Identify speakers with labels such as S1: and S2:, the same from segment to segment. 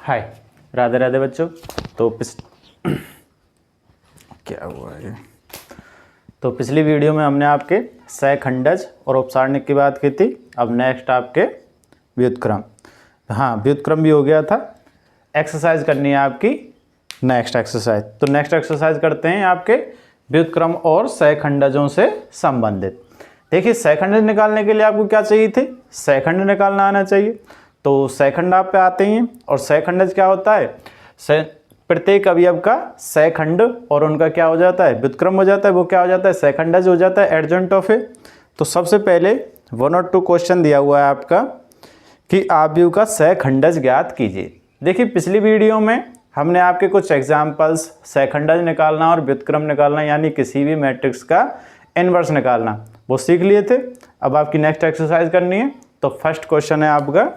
S1: हाय, राधे राधे बच्चों। तो क्या हुआ है? तो पिछली वीडियो में हमने आपके सहखंडज और उपसारणिक की बात की थी। अब नेक्स्ट आपके व्युत्क्रम। हाँ, व्युत्क्रम भी हो गया था। एक्सरसाइज करनी है आपकी नेक्स्ट एक्सरसाइज। तो नेक्स्ट एक्सरसाइज करते हैं आपके व्युत्क्रम और सहखंडजों से संबंधित। देखिए, सहखंडज निकालने के लिए आपको क्या चाहिए थे? सहखंड निकालना आना चाहिए। तो सहखंड आप पे आते हैं और सहखंडज क्या होता है? प्रत्येक अवयव का सहखंड और उनका क्या हो जाता है? व्युत्क्रम हो जाता है। वो क्या हो जाता है? सहखंडज हो जाता है, एडजॉइंट ऑफ ए। तो सबसे पहले 1 और 2 क्वेश्चन दिया हुआ है आपका कि अवयव का सहखंडज ज्ञात कीजिए। देखिए, पिछली वीडियो में हमने आपके कुछ एग्जाम्पल्स सहखंडज निकालना और व्युत्क्रम निकालना, यानी किसी भी मैट्रिक्स का इनवर्स निकालना, वो सीख लिए थे। अब आपकी नेक्स्ट एक्सरसाइज करनी है। तो फर्स्ट क्वेश्चन है आपका,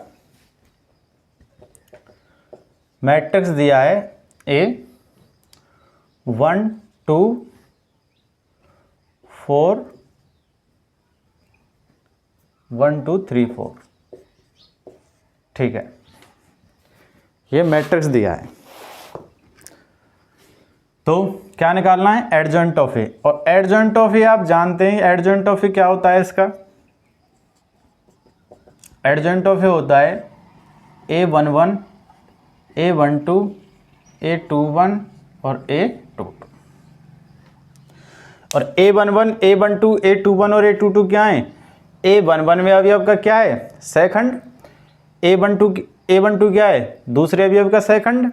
S1: मैट्रिक्स दिया है ए 1 2 4 1 2 3 4। ठीक है, ये मैट्रिक्स दिया है। तो क्या निकालना है? एडजॉइंट ऑफ ए। और एडजॉइंट ऑफ ए आप जानते हैं, एडजॉइंट ऑफ ए क्या होता है इसका? एडजॉइंट ऑफ ए होता है A11 A12 A21 और A22। और A11 A12 A21 और A22 क्या है? A11 में अवयव का क्या है? सहखंड। A12 क्या है? दूसरे अवयव का सहखंड।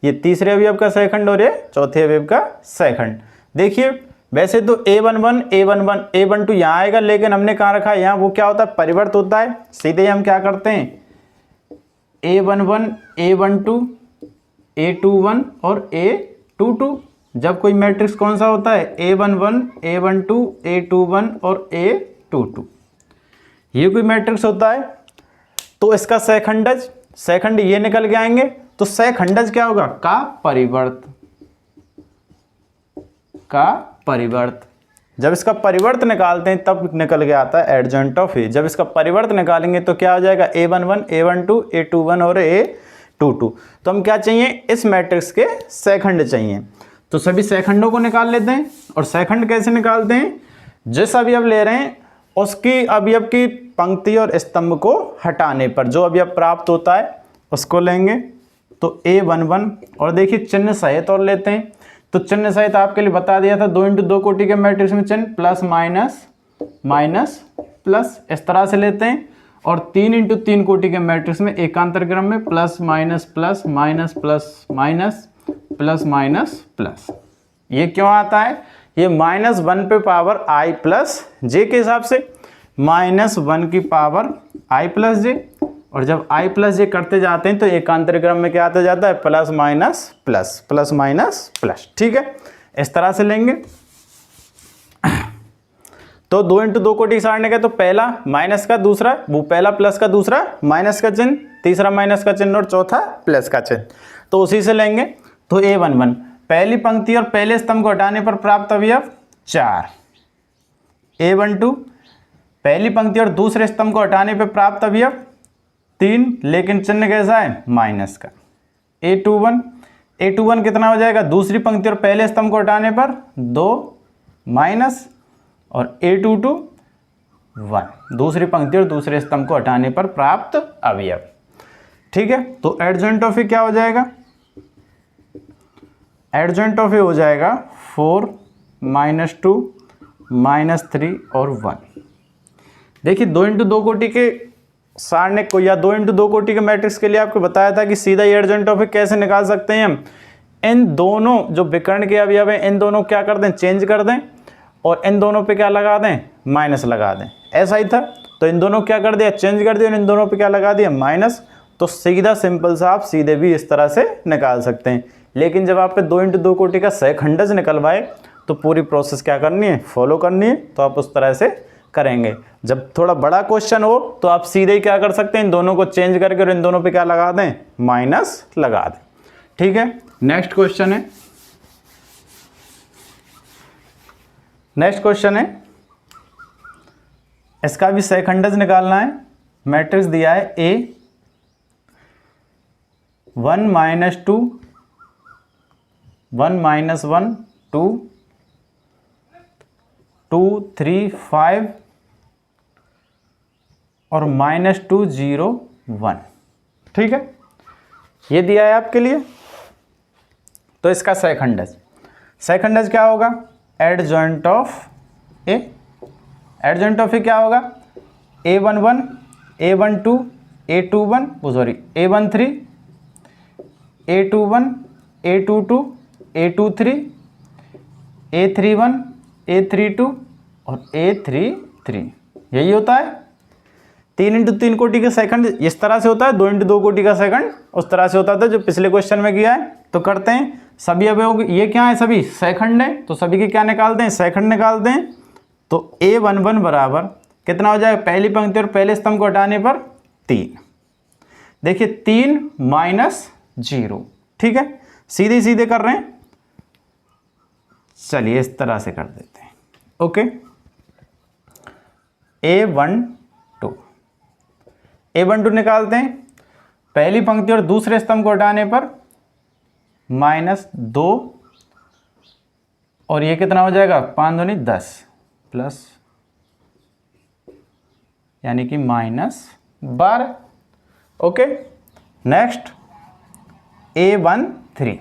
S1: ये तीसरे अवयव का सहखंड और ये चौथे अवयव का सहखंड। देखिए, वैसे तो A11 A11 A12 यहाँ आएगा, लेकिन हमने कहाँ रखा है? यहाँ। वो क्या होता है? परिवर्त होता है। सीधे हम क्या करते हैं? A11 A12 A21 और A22। जब कोई मैट्रिक्स कौन सा होता है? A11 A12 A21 और A22। ये कोई मैट्रिक्स होता है। तो इसका सहखंडज, सहखंड ये निकल के आएंगे। तो सहखंडज क्या होगा? का परिवर्त। का परिवर्त। जब इसका परिवर्त निकालते हैं तब निकल के आता है एडजॉइंट ऑफ ए। जब इसका परिवर्त निकालेंगे तो क्या हो जाएगा? A11 A12 A21 और A22। तो हम क्या चाहिए? इस मैट्रिक्स के सहखंड चाहिए। तो सभी सहखंडों को निकाल लेते हैं। और सहखंड कैसे निकालते हैं? जिस अवयव ले रहे हैं उसकी अवयव की पंक्ति और स्तंभ को हटाने पर जो अवयव प्राप्त होता है उसको लेंगे। तो A11, और देखिए चिन्ह सहित और लेते हैं। तो चिन्ह सहित आपके लिए बता दिया था, 2 × 2 कोटि के मैट्रिक्स में चिन्ह प्लस माइनस माइनस प्लस इस तरह से लेते हैं। और 3 × 3 कोटि के मैट्रिक्स में एकांतर क्रम में plus minus plus minus plus minus plus minus plus. ये क्यों आता है? ये -1 पे पावर i प्लस जे के हिसाब से, -1 की पावर i प्लस जे। और जब i प्लस जे करते जाते हैं तो एकांतर क्रम में क्या आता जाता है? Plus minus plus plus minus plus. ठीक है, इस तरह से लेंगे। तो 2 × 2 कोटि सारणी का तो पहला माइनस का, दूसरा वो पहला प्लस का, दूसरा माइनस का चिन्ह, तीसरा माइनस का चिन्ह और चौथा प्लस का चिन्ह। तो उसी से लेंगे। तो A11 पहली पंक्ति और पहले स्तंभ को हटाने पर प्राप्त अवयव 4। A12 पहली पंक्ति और दूसरे स्तंभ को हटाने पर प्राप्त अवयव 3, लेकिन चिन्ह कैसा है? माइनस का। A21 कितना हो जाएगा? दूसरी पंक्ति और पहले स्तंभ को हटाने पर 2 माइनस, और A22 1, दूसरी पंक्ति और दूसरे स्तंभ को हटाने पर प्राप्त अवयव। ठीक है, तो एडजॉइंट ऑफ ए क्या हो जाएगा? एडजॉइंट ऑफ ए हो जाएगा 4 -2 -3 और 1। देखिए, 2 × 2 कोटि के सारणी को या 2 × 2 कोटि के मैट्रिक्स के लिए आपको बताया था कि सीधा एडजॉइंट ऑफ ए कैसे निकाल सकते हैं हम। इन दोनों जो विकर्ण के अवयव हैं, इन दोनों क्या कर दें? चेंज कर दें, और इन दोनों पे क्या लगा दें? माइनस लगा दें। ऐसा ही था। तो इन दोनों क्या कर दिया? चेंज कर दिया, और इन दोनों पे क्या लगा दिया? माइनस। तो सीधा सिंपल सा आप सीधे भी इस तरह से निकाल सकते हैं। लेकिन जब आप पे 2 × 2 कोटि का सहखंडज निकलवाए तो पूरी प्रोसेस क्या करनी है? फॉलो करनी है। तो आप उस तरह से करेंगे। जब थोड़ा बड़ा क्वेश्चन हो तो आप सीधे ही क्या कर सकते हैं? इन दोनों को चेंज करके और इन दोनों पे क्या लगा दें? माइनस लगा दें। ठीक है, नेक्स्ट क्वेश्चन है। नेक्स्ट क्वेश्चन है, इसका भी सहखंडज निकालना है। मैट्रिक्स दिया है A 1 माइनस 2, 1 माइनस 1 2, 2 3 5 और -2 0 1। ठीक है, ये दिया है आपके लिए। तो इसका सेकंडज क्या होगा? Adjoint of A. Adjoint of A क्या होगा? A11 A12 A21 A13 A21 A22 A23 A31 A32 और A33। यही होता है। 3 इंटू 3 कोटि का सेकंड इस तरह से होता है, 2 इंटू 2 कोटि का सेकंड उस तरह से होता था जो पिछले क्वेश्चन में किया है। तो करते हैं सभी अवयव, ये क्या है? सभी सेकंड है, तो सभी के क्या निकालते हैं? सेकंड निकालते हैं। तो A11 बराबर कितना हो जाएगा? पहली पंक्ति और पहले स्तंभ को हटाने पर 3। देखिए 3 माइनस 0। ठीक है, सीधे सीधे कर रहे हैं। चलिए इस तरह से कर देते हैं। ओके, A12 निकालते हैं। पहली पंक्ति और दूसरे स्तंभ को हटाने पर -2 और ये कितना हो जाएगा? 5 दूनी 10 प्लस यानी कि -12। ओके, नेक्स्ट A13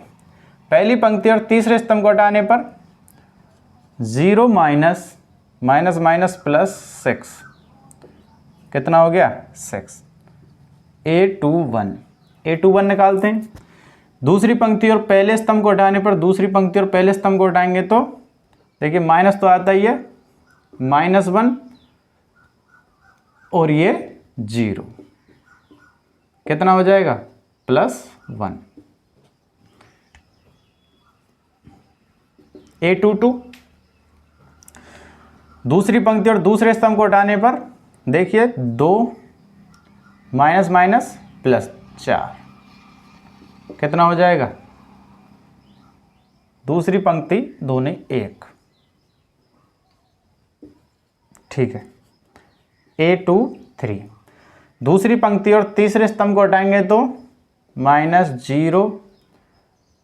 S1: पहली पंक्ति और तीसरे स्तंभ को हटाने पर 0 माइनस माइनस प्लस 6 कितना हो गया? 6। A21 निकालते हैं। दूसरी पंक्ति और पहले स्तंभ को हटाने पर दूसरी पंक्ति और पहले स्तंभ को हटाएंगे तो देखिए माइनस तो आता ही है, -1 और ये 0 कितना हो जाएगा? +1। A22 दूसरी पंक्ति और दूसरे स्तंभ को हटाने पर देखिए 2 माइनस +4 कितना हो जाएगा? दूसरी पंक्ति 2 ने 1। ठीक है, A23 दूसरी पंक्ति और तीसरे स्तंभ को हटाएंगे तो -0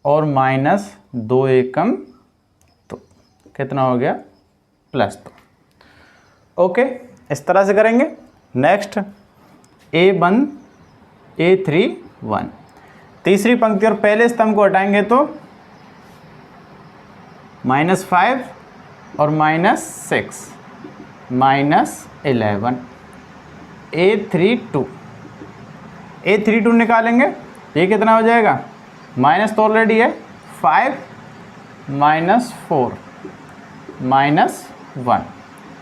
S1: और -2 एकम तो कितना हो गया? +2। ओके, इस तरह से करेंगे। नेक्स्ट A31 तीसरी पंक्ति और पहले स्तंभ को हटाएंगे तो -5 और -6 -11। A32 निकालेंगे, ये कितना हो जाएगा? माइनस तो ऑलरेडी है, 5 -4 -1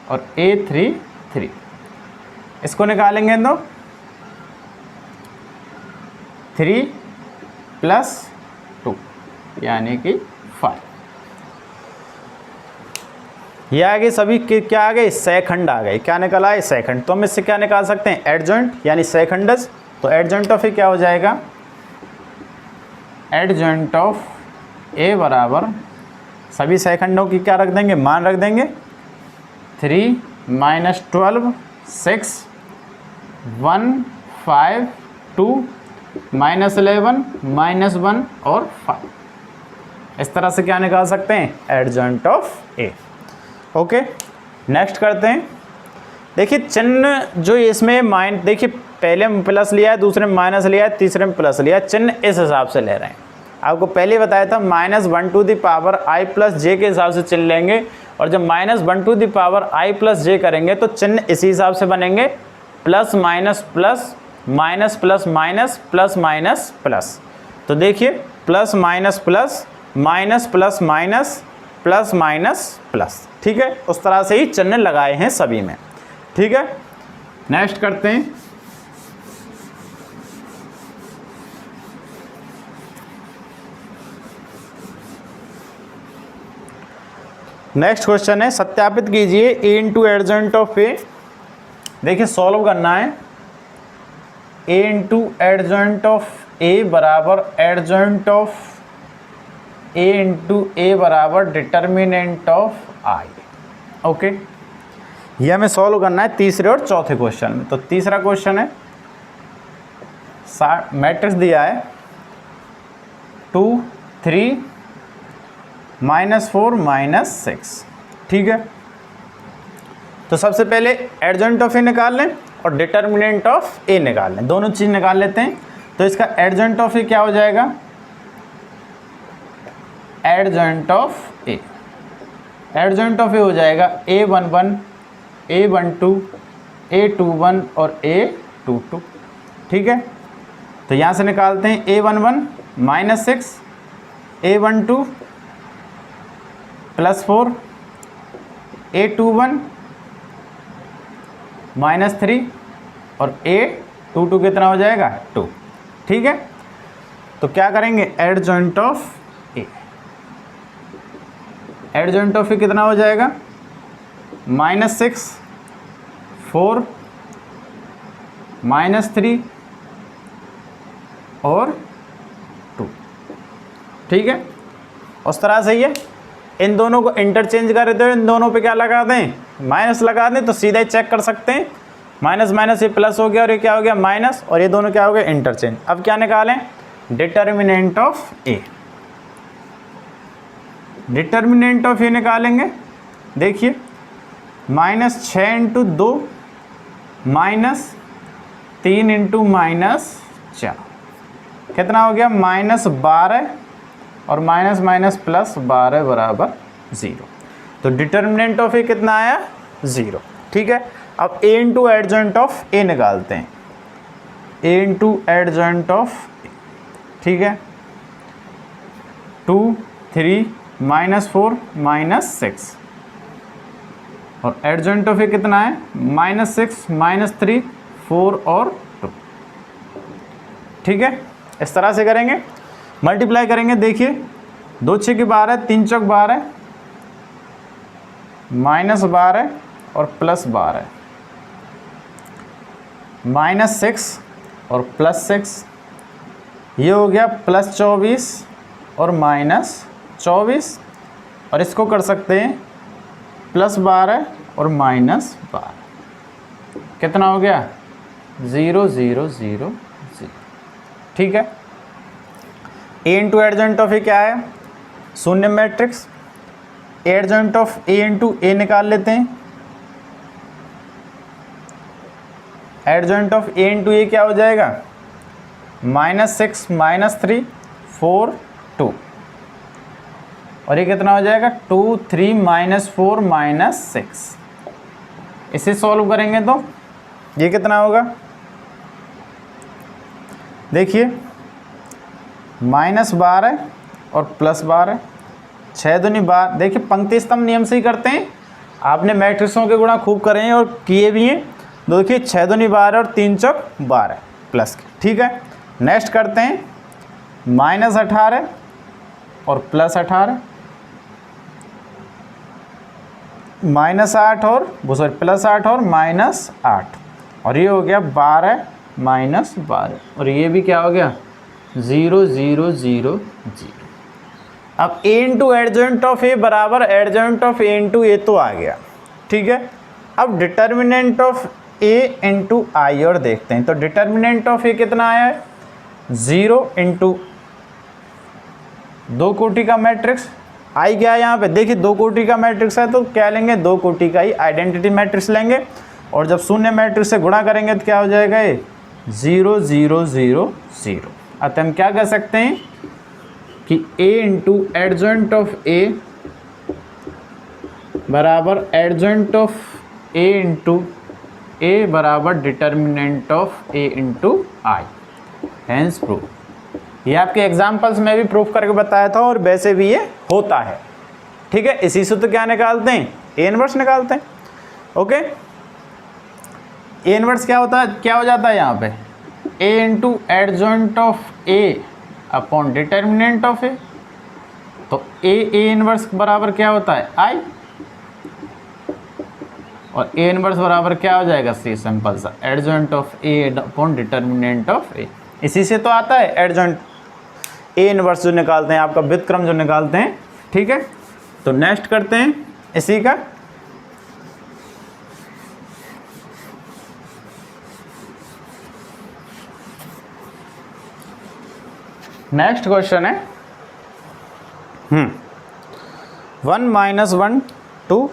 S1: और A33 इसको निकालेंगे तो 3 + 2 यानी कि 5। ये आ गए सभी के, क्या आ गए? सेकंड आ गए। क्या निकल आए? सेकंड। तो हम इससे क्या निकाल सकते हैं? एडजॉइंट यानी सेकंडस। तो एडजॉइंट ऑफ ए क्या हो जाएगा? एडजॉइंट ऑफ ए बराबर सभी सेकंडों की क्या रख देंगे? मान रख देंगे। 3 - 12 6 1 5 2 -11 -1 और 5। इस तरह से क्या निकाल सकते हैं? Adjoint of A. Okay, next करते हैं। देखिए चिन्ह जो इसमें देखिए पहले में प्लस लिया है, दूसरे में माइनस लिया है, तीसरे में प्लस लिया है। चिन्ह इस हिसाब से ले रहे हैं। आपको पहले बताया था -1 to the power i + j के हिसाब से चिन्ह लेंगे, और जब -1 to the power i + j करेंगे तो चिन्ह इसी हिसाब से बनेंगे, plus minus plus minus plus minus plus minus plus. तो देखिए plus minus plus minus plus minus plus minus plus. ठीक है, उस तरह से ही चिन्ह लगाए हैं सभी में। ठीक है, नेक्स्ट करते हैं। नेक्स्ट क्वेश्चन है, सत्यापित कीजिए a इंटू एडजॉइंट ऑफ ए। देखिए सॉल्व करना है। a into adjoint of A बराबर adjoint of a into A बराबर डिटर्मिनेंट ऑफ i। ओके, ये हमें सॉल्व करना है तीसरे और चौथे क्वेश्चन में। तो तीसरा क्वेश्चन है, मैट्रिक्स दिया है 2 3 -4 -6। ठीक है, तो सबसे पहले एडजॉइंट ऑफ ए निकाल लें और डिटर्मिनेंट ऑफ ए निकाल लें, दोनों चीज़ निकाल लेते हैं। तो इसका एडजॉइंट ऑफ ए क्या हो जाएगा, adjoint of A, adjoint of A हो जाएगा A11 A12 A21 और A22। ठीक है, तो यहाँ से निकालते हैं A11 -6 A12 +4 A21 -3 और A22 कितना हो जाएगा 2। ठीक है, तो क्या करेंगे, adjoint of A, adjoint of A कितना हो जाएगा, -6 4 -3 और 2। ठीक है, उस तरह से ही है, इन दोनों को इंटरचेंज कर देते हो, इन दोनों पे क्या लगा दें, माइनस लगा दें, तो सीधा ही चेक कर सकते हैं, माइनस माइनस ये प्लस हो गया और ये क्या हो गया माइनस, और ये दोनों क्या हो गए इंटरचेंज। अब क्या निकालें, determinant of A, determinant of A निकालेंगे। देखिए -6 × 2 -3 × -4 कितना हो गया, -12 और माइनस माइनस प्लस 12 बराबर 0। तो डिटर्मिनेंट ऑफ ए कितना आया, 0। ठीक है, अब ए इंटू एडजॉइंट ऑफ ए निकालते हैं, ए इंटू एडजॉइंट ऑफ ए। ठीक है, 2 3 -4 -6 और एडजॉइंट ऑफ ए कितना है, -6 -3 4 और 2। ठीक है, इस तरह से करेंगे, मल्टीप्लाई करेंगे। देखिए 2 × 6 = 12 3 × 4 = 12 -12 और +12 -6 और +6, ये हो गया +24 और -24, और इसको कर सकते हैं +12 और -12, कितना हो गया 0 0 0 0। ठीक है, A into adjoint of A क्या है, शून्य matrix, adjoint of A into A निकाल लेते हैं। Adjoint of A into A क्या हो जाएगा, -6 -3 4 2, और ये कितना हो जाएगा 2 3 -4 -6। इसे सॉल्व करेंगे तो ये कितना होगा, देखिए -12 और +12, 6 दूनी 12। देखिए पंक्ति स्तंभ नियम से ही करते हैं, आपने मैट्रिक्सों के गुणा खूब करे हैं और किए भी हैं। देखिए 6 दूनी 12 और 3 चौक 12 प्लस के। ठीक है, नेक्स्ट करते हैं -18 और +18, -8 और +8 और -8, और ये हो गया 12 -12, और ये भी क्या हो गया 0 0 0 0। अब ए इंटू एडजॉइंट ऑफ ए बराबर एडजॉइंट ऑफ ए इंटू ए तो आ गया। ठीक है, अब डिटर्मिनेंट ऑफ ए इंटू आई और देखते हैं। तो डिटर्मिनेंट ऑफ ए कितना आया है, 0 × 2 कोटि का मैट्रिक्स, आई क्या है यहाँ पे, देखिए 2 कोटि का मैट्रिक्स है तो क्या लेंगे, 2 कोटि का ही आइडेंटिटी मैट्रिक्स लेंगे, और जब शून्य मैट्रिक्स से गुणा करेंगे तो क्या हो जाएगा ये 0 0 0 0। अतः हम क्या कह सकते हैं कि a into adjoint of A बराबर adjoint of A into A बराबर determinant of A into I, hence proof. ये आपके एग्जाम्पल्स में भी प्रूफ करके बताया था और वैसे भी ये होता है। ठीक है, इसी से तो क्या निकालते हैं, ए इनवर्स निकालते हैं। ओके, ए इनवर्स क्या होता है, क्या हो जाता है यहाँ पे, A into adjoint of A upon determinant of A. तो ए इनवर्स बराबर क्या होता है आई, और ए इनवर्स बराबर क्या हो जाएगा सी, सिंपल सा adjoint of A upon determinant of A. इसी से तो आता है एडजॉइंट ए इनवर्स जो निकालते हैं, आपका व्युत्क्रम जो निकालते हैं। ठीक है, तो नेक्स्ट करते हैं इसी का। नेक्स्ट क्वेश्चन है 1 माइनस 1 2,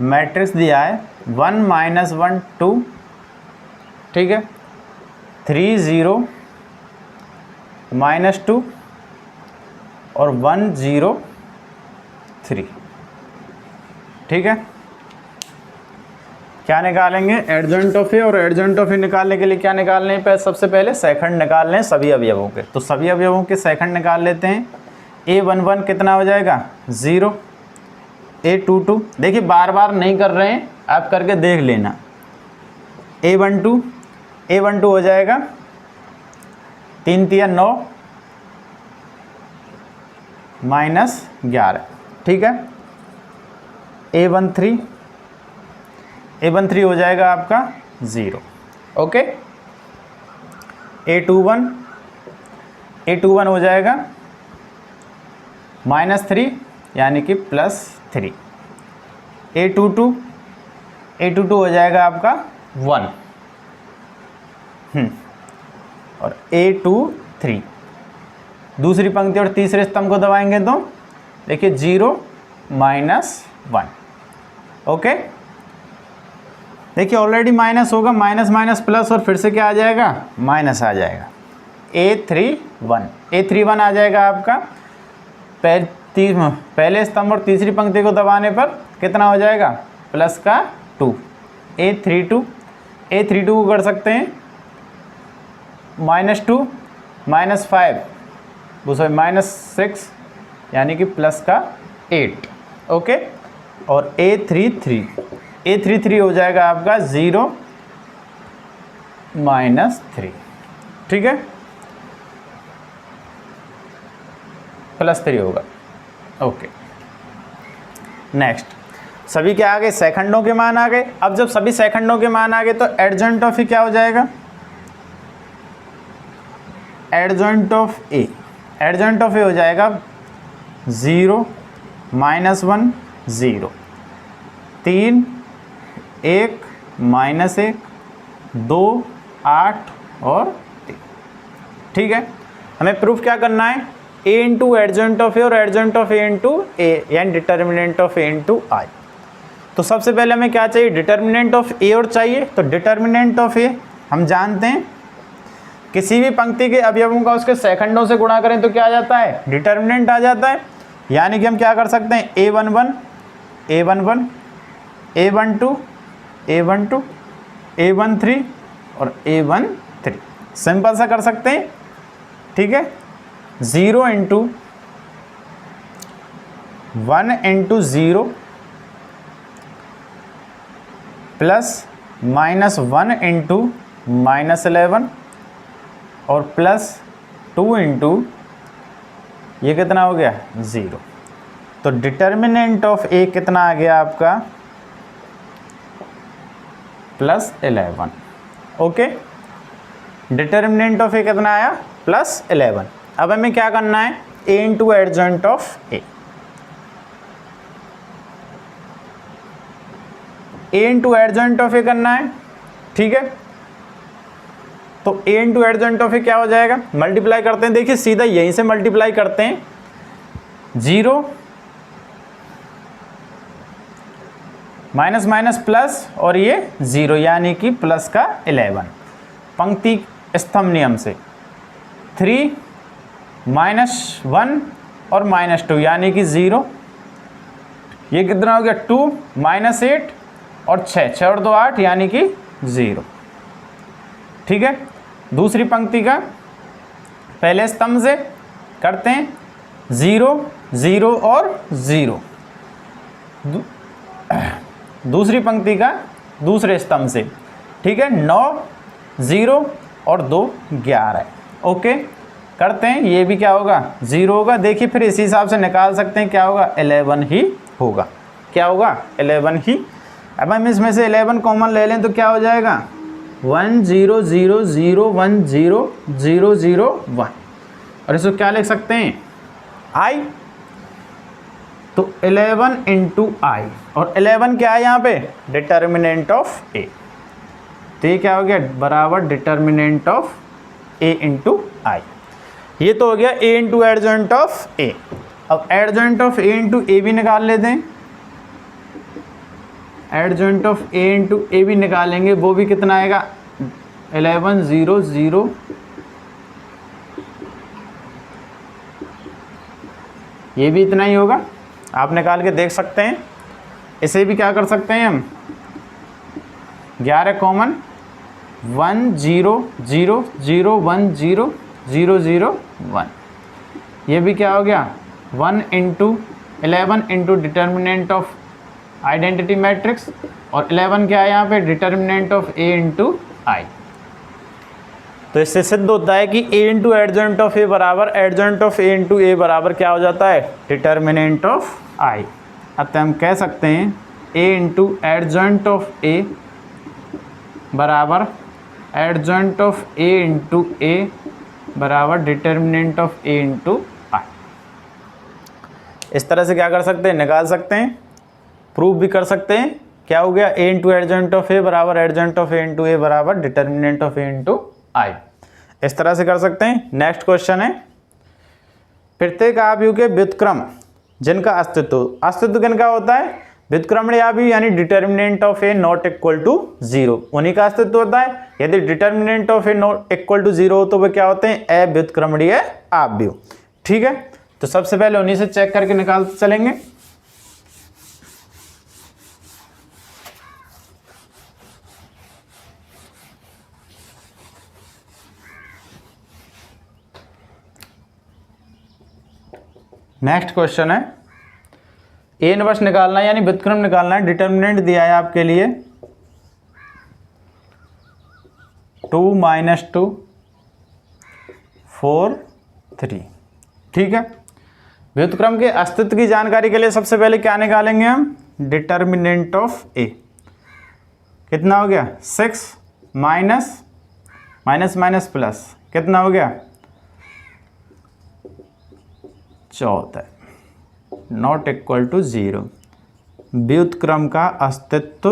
S1: मैट्रिक्स दिया है 1 माइनस 1 2, ठीक है, 3 0 माइनस 2 और 1 0 3, ठीक है। क्या निकालेंगे? एडजॉइंट ऑफ ए, और एडजॉइंट ऑफ ए निकालने के लिए क्या निकालने हैं? सबसे पहले सेकंड निकाल लें सभी अवयवों के, तो सभी अवयवों के सेकंड निकाल लेते हैं। A11 कितना हो जाएगा? 0। A22, देखिए बार बार नहीं कर रहे हैं, आप करके देख लेना। A12 हो जाएगा 3 3 9 माइनस 11, ठीक है। A13 हो जाएगा आपका 0, ओके। A21 हो जाएगा -3 यानी कि +3। A22 हो जाएगा आपका 1, और A23 दूसरी पंक्ति और तीसरे स्तंभ को दबाएंगे तो देखिए 0 -1, ओके। देखिए ऑलरेडी माइनस होगा, माइनस माइनस प्लस, और फिर से क्या आ जाएगा? माइनस आ जाएगा। A31 आ जाएगा आपका पहले स्तंभ और तीसरी पंक्ति को दबाने पर कितना हो जाएगा? प्लस का 2। A32 को कर सकते हैं -2 -5 -6 यानी कि प्लस का 8, ओके। और A33 हो जाएगा आपका 0 -3, ठीक है, +3 होगा, ओके। नेक्स्ट, सभी क्या आ गए? सेकंडों के मान आ गए। अब जब सभी सेकंडों के मान आ गए तो एडजॉइंट ऑफ ए क्या हो जाएगा? एडजॉइंट ऑफ ए हो जाएगा 0 -1 0 3 1 -1 2 8 और 3, ठीक है। हमें प्रूफ क्या करना है? A इंटू एडजॉइंट ऑफ ए और एडजॉइंट ऑफ ए इंटू ए, यानी डिटर्मिनेंट ऑफ ए इंटू आई। तो सबसे पहले हमें क्या चाहिए? डिटर्मिनेंट ऑफ ए और चाहिए। तो डिटर्मिनेंट ऑफ ए हम जानते हैं, किसी भी पंक्ति के अवयवों का उसके सेकंडों से गुणा करें तो क्या आ जाता है? डिटर्मिनेंट आ जाता है। यानी कि हम क्या कर सकते हैं? A11 A12 A13 और A13 सिंपल सा कर सकते हैं, ठीक है। 0 इंटू 1 इंटू 0 प्लस -1 इंटू -11 और +2 इंटू ये कितना हो गया? 0। तो डिटर्मिनेंट ऑफ ए कितना आ गया आपका? +11, ओके। डिटर्मिनेंट ऑफ ए कितना आया? +11। अब हमें क्या करना है? A into adjoint of A. A into adjoint of A करना है, ठीक है। तो A into adjoint of A क्या हो जाएगा? मल्टीप्लाई करते हैं, देखिए सीधा यहीं से मल्टीप्लाई करते हैं। 0 माइनस माइनस प्लस और ये 0 यानी कि प्लस का 11। पंक्ति स्तंभ नियम से 3 -1 और -2 यानी कि 0। ये कितना हो गया? 2 -8 और 6 और 2 8 यानी कि 0, ठीक है। दूसरी पंक्ति का पहले स्तंभ से करते हैं 0 0 और 0। दूसरी पंक्ति का दूसरे स्तंभ से, ठीक है। 9 0 और 2 11, ओके। करते हैं, ये भी क्या होगा? 0 होगा। देखिए फिर इसी हिसाब से निकाल सकते हैं, क्या होगा? 11 ही होगा। क्या होगा? 11 ही। अब हम इसमें से 11 कॉमन ले लें तो क्या हो जाएगा? 1 0 0 0 1 0 0 0 1, और इसको क्या लिख सकते हैं? आई। तो 11 इंटू आई, और 11 क्या है यहाँ पे? Determinant of A. तो ये क्या हो गया? बराबर डिटर्मिनेंट ऑफ ए इंटू आई। ये तो हो गया ए इंटू एडजॉइंट ऑफ ए। अब एडजॉइंट ऑफ ए इंटू ए भी निकाल लेते हैं। एडजॉइंट ऑफ ए इंटू ए भी निकालेंगे, वो भी कितना आएगा 11 0 0, ये भी इतना ही होगा, आप निकाल के देख सकते हैं। इसे भी क्या कर सकते हैं हम, 11 कॉमन 1 0 0 0 1 0 0 0 1, ये भी क्या हो गया 1 into 11 into determinant of identity matrix, और 11 क्या है यहाँ पे डिटर्मिनेंट ऑफ ए इंटू आई। तो इससे सिद्ध होता है कि ए इंटू एडजॉइंट ऑफ ए बराबर adjoint of A into A बराबर क्या हो जाता है डिटर्मिनेंट ऑफ आई। अतः हम कह सकते हैं ए इंटू एडजॉइंट ऑफ ए बराबर adjoint of A into A बराबर डिटर्मिनेंट ऑफ ए इंटू आई। इस तरह से क्या कर सकते हैं, निकाल सकते हैं, प्रूव भी कर सकते हैं। क्या हो गया ए इंटू एडजॉइंट ऑफ ए बराबर adjoint of A into A बराबर डिटर्मिनेंट ऑफ ए इंटू आई। इस तरह से कर सकते हैं। नेक्स्ट क्वेश्चन है, प्रत्येक आव्यूह के व्युत्क्रम जिनका अस्तित्व किनका होता है, व्युत्क्रमणीय आव्यूह यानी determinant of A not equal to 0, उन्हीं का अस्तित्व होता है। यदि determinant of A not equal to 0 हो तो वे क्या होते हैं, अव्युत्क्रमणीय आव्यूह। ठीक है, तो सबसे पहले उन्हीं से चेक करके निकालते चलेंगे। नेक्स्ट क्वेश्चन है, ए इनवर्स निकालना है यानी व्युत्क्रम निकालना है। डिटर्मिनेंट दिया है आपके लिए 2 - 2 4 3। ठीक है, व्युत्क्रम के अस्तित्व की जानकारी के लिए सबसे पहले क्या निकालेंगे हम, डिटर्मिनेंट ऑफ ए। कितना हो गया 6 माइनस माइनस माइनस प्लस, कितना हो गया 14 नॉट इक्वल टू 0। व्युत्क्रम का अस्तित्व,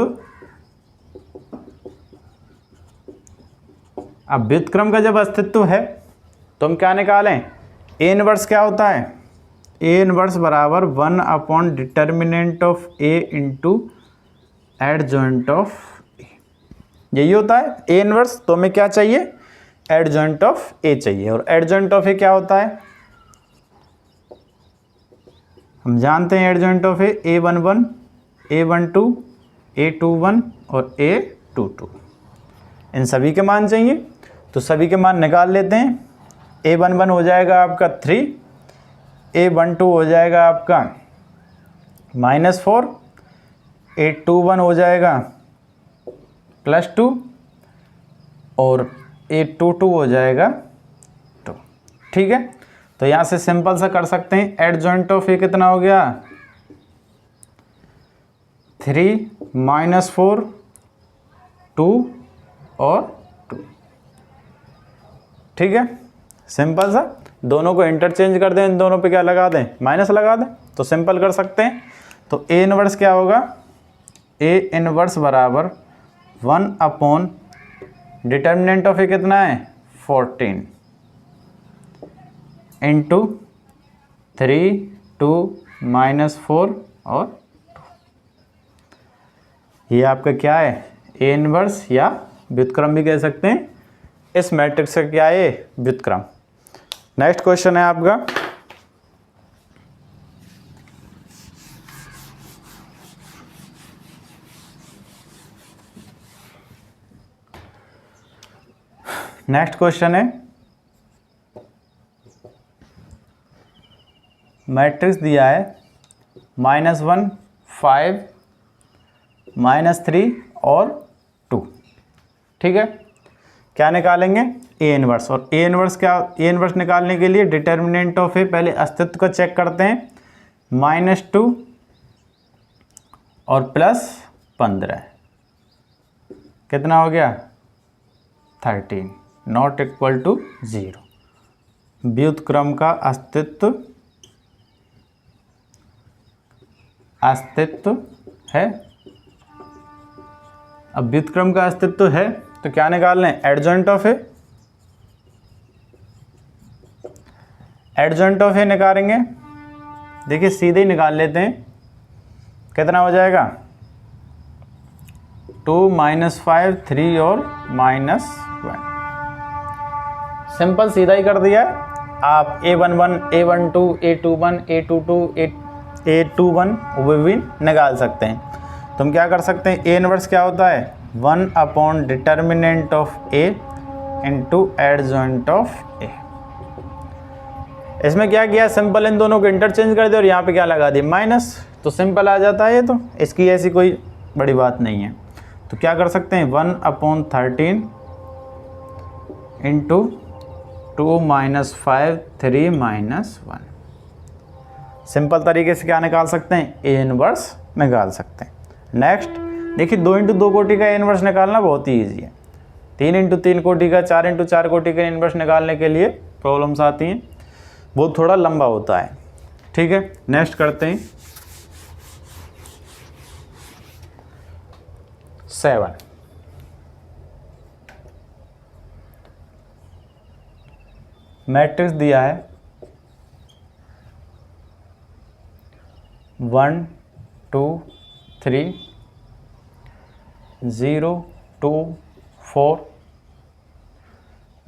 S1: अब व्युत्क्रम का जब अस्तित्व है तो हम क्या निकालें, ए इनवर्स क्या होता है, ए इनवर्स बराबर 1 upon determinant of A into adjoint of A, यही होता है ए इनवर्स। तो हमें क्या चाहिए, एडजॉइंट ऑफ ए चाहिए, और एडजॉइंट ऑफ ए क्या होता है, हम जानते हैं adjoint of A A11 A12 A21 और A22, इन सभी के मान चाहिए। तो सभी के मान निकाल लेते हैं। A11 हो जाएगा आपका 3, A12 हो जाएगा आपका -4, A21 हो जाएगा +2 और A22 हो जाएगा 2। ठीक है, तो यहाँ से सिंपल सा कर सकते हैं। एडजॉइंट ऑफ ए कितना हो गया 3 - 4 2 और 2। ठीक है, सिंपल सा, दोनों को इंटरचेंज कर दें, इन दोनों पे क्या लगा दें, माइनस लगा दें, तो सिंपल कर सकते हैं। तो ए इनवर्स क्या होगा, ए इनवर्स बराबर 1 अपॉन डिटर्मिनेंट ऑफ ए कितना है 14 इंटू 3 2 -4 और 2। ये आपका क्या है, ए इनवर्स या व्युत्क्रम भी कह सकते हैं। इस मैट्रिक्स का क्या है, व्युत्क्रम। नेक्स्ट क्वेश्चन है आपका, नेक्स्ट क्वेश्चन है, मैट्रिक्स दिया है -1 5 -3 और 2। ठीक है, क्या निकालेंगे, ए इनवर्स। और ए इनवर्स क्या, ए इनवर्स निकालने के लिए डिटर्मिनेंट ऑफ ए पहले अस्तित्व को चेक करते हैं, -2 और +15 कितना हो गया 13 नॉट इक्वल टू 0। व्युत्क्रम का अस्तित्व है। अब व्युत्क्रम का अस्तित्व है तो क्या निकाल लें, adjoint of A. Adjoint of A निकालेंगे, देखिए सीधे ही निकाल लेते हैं, कितना हो जाएगा 2 - 5 3 और -1। सिंपल सीधा ही कर दिया है। आप A11 A12 A21 A22 A21 वो भी निकाल सकते हैं। तो हम क्या कर सकते हैं, ए इनवर्स क्या होता है 1 determinant of A into adjoint of A. इसमें क्या किया, सिंपल इन दोनों को इंटरचेंज कर दिया और यहाँ पे क्या लगा दिया माइनस, तो सिंपल आ जाता है ये, तो इसकी ऐसी कोई बड़ी बात नहीं है। तो क्या कर सकते हैं 1/13 इंटू 2 - 5 3 -1। सिंपल तरीके से क्या निकाल सकते हैं, ए इनवर्स निकाल सकते हैं। नेक्स्ट देखिए 2 × 2 कोटि का ए इनवर्स निकालना बहुत ही ईजी है। 3 × 3 कोटि का 4 × 4 कोटि का इनवर्स निकालने के लिए प्रॉब्लम्स आती हैं, वो थोड़ा लंबा होता है। ठीक है, नेक्स्ट करते हैं 7। मैट्रिक्स दिया है 1 2 3 0 2 4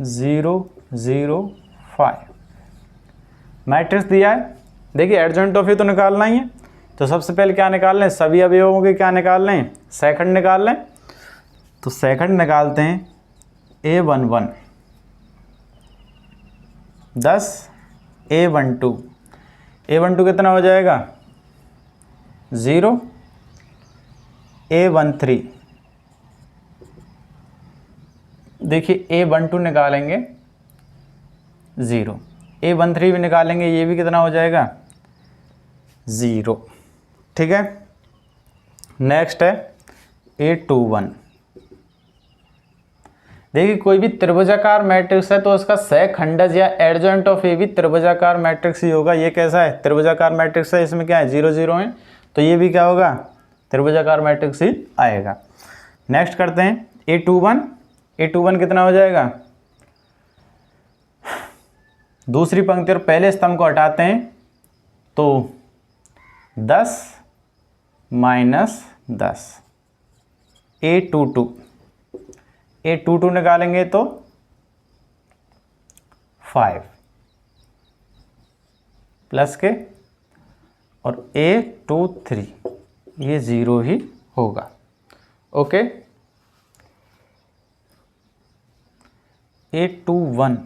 S1: 0 0 5 मैट्रिक्स दिया है। देखिए एडजॉइंट ऑफ ए तो निकालना ही है, तो सबसे पहले क्या निकाल लें, सभी अवयवों के क्या निकाल लें, सेकंड निकाल लें। तो सेकंड निकालते हैं A11 10 A12 कितना हो जाएगा 0 A13 देखिए A12 निकालेंगे 0 A13 भी निकालेंगे, ये भी कितना हो जाएगा 0। ठीक है, नेक्स्ट है A21। देखिए कोई भी त्रिभुजाकार मैट्रिक्स है तो उसका सहखंडज या एडजॉइंट ऑफ ए भी त्रिभुजाकार मैट्रिक्स ही होगा। ये कैसा है, त्रिभुजाकार मैट्रिक्स है, इसमें क्या है 0 0 है, तो ये भी क्या होगा त्रिभुजाकार मैट्रिक्स ही आएगा। नेक्स्ट करते हैं A21 कितना हो जाएगा, दूसरी पंक्ति और पहले स्तंभ को हटाते हैं तो 10 - 10 A22 निकालेंगे तो 5 प्लस के और A23 ये 0 ही होगा। ओके, A21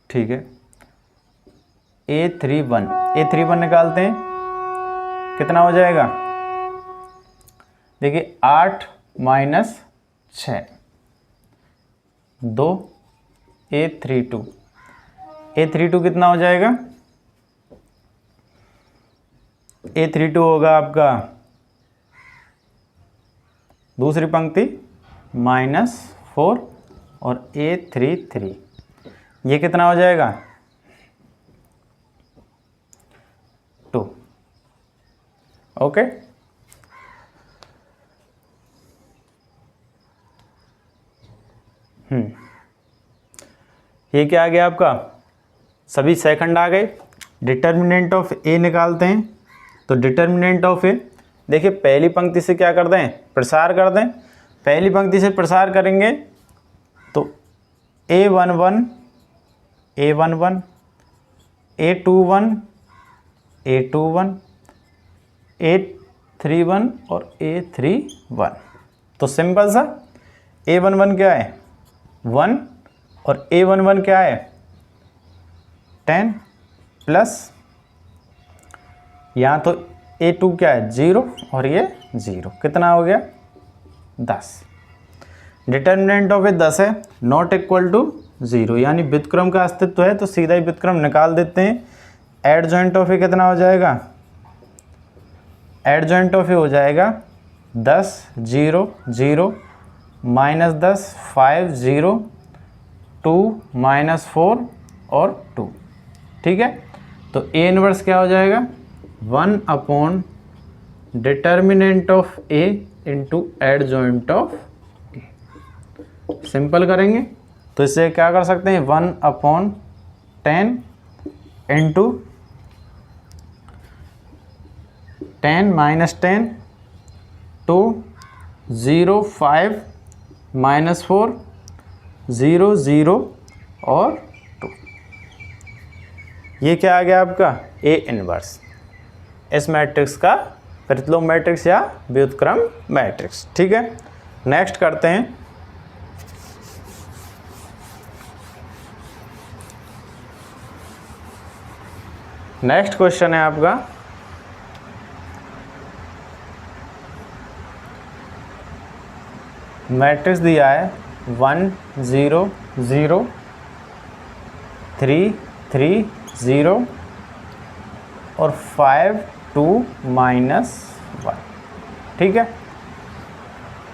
S1: ठीक है, A31 निकालते हैं, कितना हो जाएगा, देखिए 8 - 6 2 A32 कितना हो जाएगा, A32 होगा आपका दूसरी पंक्ति -4 और A33 ये कितना हो जाएगा 2। ओके, ये क्या आ गया आपका, सभी सेकंड आ गए। डिटर्मिनेंट ऑफ ए निकालते हैं, तो डिटर्मिनेंट ऑफ ए देखिए पहली पंक्ति से क्या कर दें, प्रसार कर दें। पहली पंक्ति से प्रसार करेंगे तो A11 A21 A21 A21 A31 और A31। तो सिंपल सा A11 क्या है 1 और A11 क्या है 10 प्लस यहाँ तो A2 क्या है 0 और ये 0, कितना हो गया 10। डिटर्मिनेंट ऑफ ए 10 है, नॉट इक्वल टू 0, यानी व्युत्क्रम का अस्तित्व है, तो सीधा ही व्युत्क्रम निकाल देते हैं। एडजॉइंट ऑफ ए कितना हो जाएगा, एडजॉइंट ऑफ ए हो जाएगा 10 0 0 -10 5 0 2 -4 और 2। ठीक है, तो ए इनवर्स क्या हो जाएगा 1 determinant of A into adjoint of simple करेंगे तो इससे क्या कर सकते हैं 1/10 इंटू 10 - 10 टू 0 5 -4 0 0 और 2। ये क्या आ गया आपका A इनवर्स, इस मैट्रिक्स का प्रतिलोम मैट्रिक्स या व्युत्क्रम मैट्रिक्स। ठीक है, नेक्स्ट करते हैं। नेक्स्ट क्वेश्चन है आपका मैट्रिक्स दिया है 1 0 0 3 3 0 और 5 2 -1। ठीक है,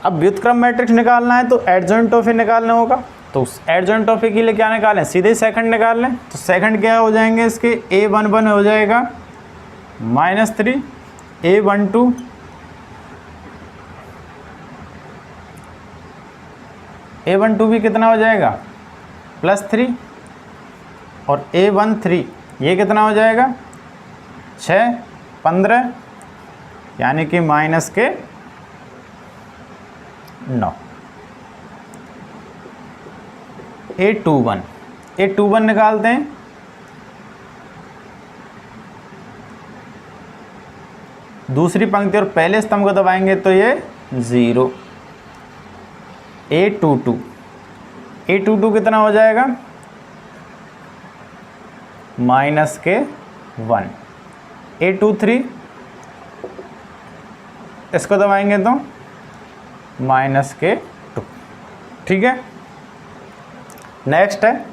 S1: अब व्युत्क्रम मैट्रिक्स निकालना है तो एडजॉइंट ऑफ ए निकालना होगा। तो एडजॉइंट ऑफ ए के लिए क्या निकालें, सीधे सेकंड निकाल लें। तो सेकंड क्या हो जाएंगे इसके, A11 हो जाएगा -3, A12 A12 भी कितना हो जाएगा +3 और A13 ये कितना हो जाएगा 6 15 यानी कि -9। A21 निकालते हैं। दूसरी पंक्ति और पहले स्तंभ को दबाएंगे तो ये 0। A22 कितना हो जाएगा -1। A23 इसको दबाएंगे तो -2। ठीक है, नेक्स्ट है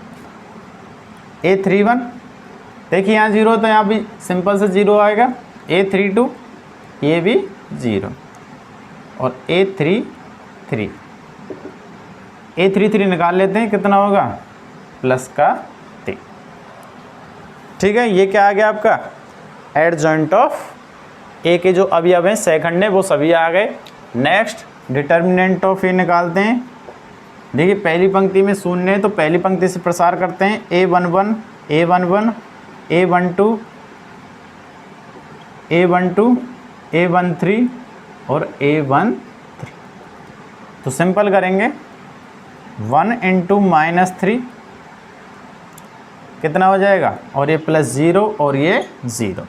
S1: A31। देखिए यहाँ 0 तो यहाँ भी सिंपल से 0 आएगा। A32 ये भी 0 और A33 निकाल लेते हैं, कितना होगा +3। ठीक है, ये क्या आ गया आपका एडजॉइंट ऑफ ए के जो अवयव हैं सेकंड है वो सभी आ गए। नेक्स्ट डिटर्मिनेंट ऑफ ए निकालते हैं। देखिए पहली पंक्ति में शून्य है तो पहली पंक्ति से प्रसार करते हैं A11 A11 A12 A12 A13 और A13। तो सिंपल करेंगे 1 × -3 कितना हो जाएगा और ये +0 और ये 0।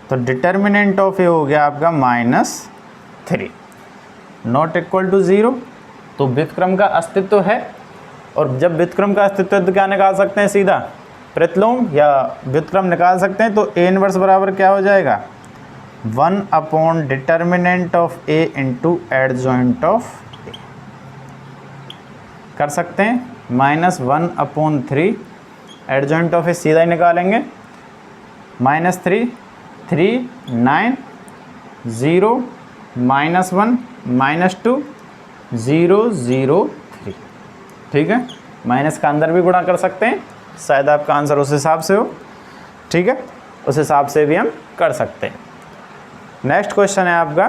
S1: तो डिटर्मिनेंट ऑफ ए हो गया आपका -3 नॉट इक्वल टू 0। तो व्युत्क्रम का अस्तित्व है, और जब व्युत्क्रम का अस्तित्व है तो क्या निकाल सकते हैं, सीधा प्रतिलोम या व्युत्क्रम निकाल सकते हैं। तो A इनवर्स बराबर क्या हो जाएगा determinant of A into adjoint of A. कर सकते हैं -1/3 एडजॉइंट ऑफ ए सीधा ही निकालेंगे -3 3 9 0 -1 -2 0 0 3। ठीक है, माइनस का अंदर भी गुणा कर सकते हैं, शायद आपका आंसर उस हिसाब से हो। ठीक है, उस हिसाब से भी हम कर सकते हैं। नेक्स्ट क्वेश्चन है आपका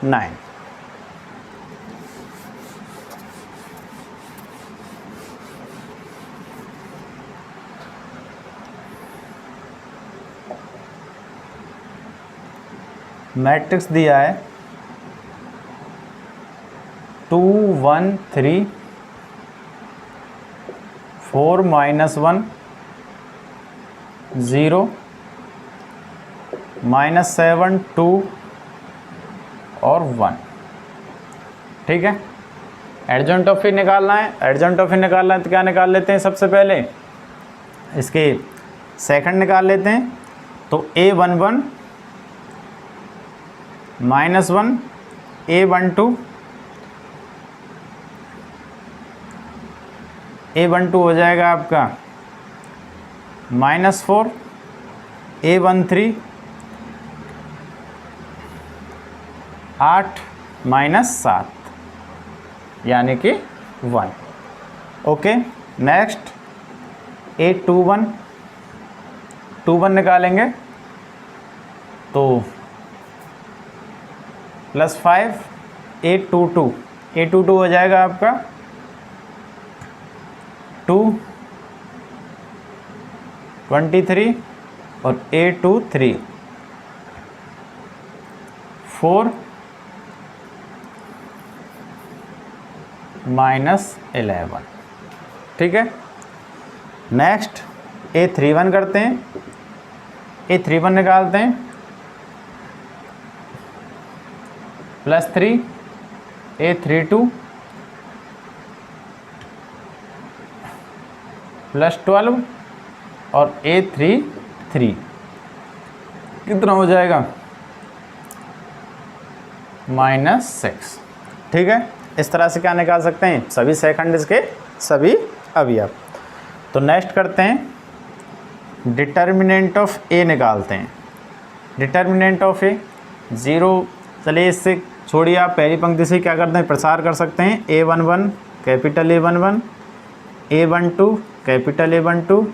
S1: 9। मैट्रिक्स दिया है 2 1 3 4 -1 0 -7 2 और 1। ठीक है, एडजॉइंट ऑफ ए निकालना है। एडजॉइंट ऑफ ए निकालना है तो क्या निकाल लेते हैं, सबसे पहले इसके सेकंड निकाल लेते हैं। तो A11 -1 A12 हो जाएगा आपका -4 A13 8 -7 यानी कि 1। ओके, नेक्स्ट A21 निकालेंगे तो +5 A22 हो जाएगा आपका 2 23 और A2 3 4 -11। ठीक है। नेक्स्ट A31 करते हैं, A31 निकालते हैं, +3 A32 +12 और A33 कितना हो जाएगा? -6। ठीक है। इस तरह से क्या निकाल सकते हैं? सभी सेकंड के सभी अवयव। तो नेक्स्ट करते हैं डिटर्मिनेंट ऑफ ए निकालते हैं। डिटर्मिनेंट ऑफ ए 0, चलिए इससे छोड़िए, आप पहली पंक्ति से क्या करते हैं? प्रसार कर सकते हैं। A11 capital A11, A12 capital A12,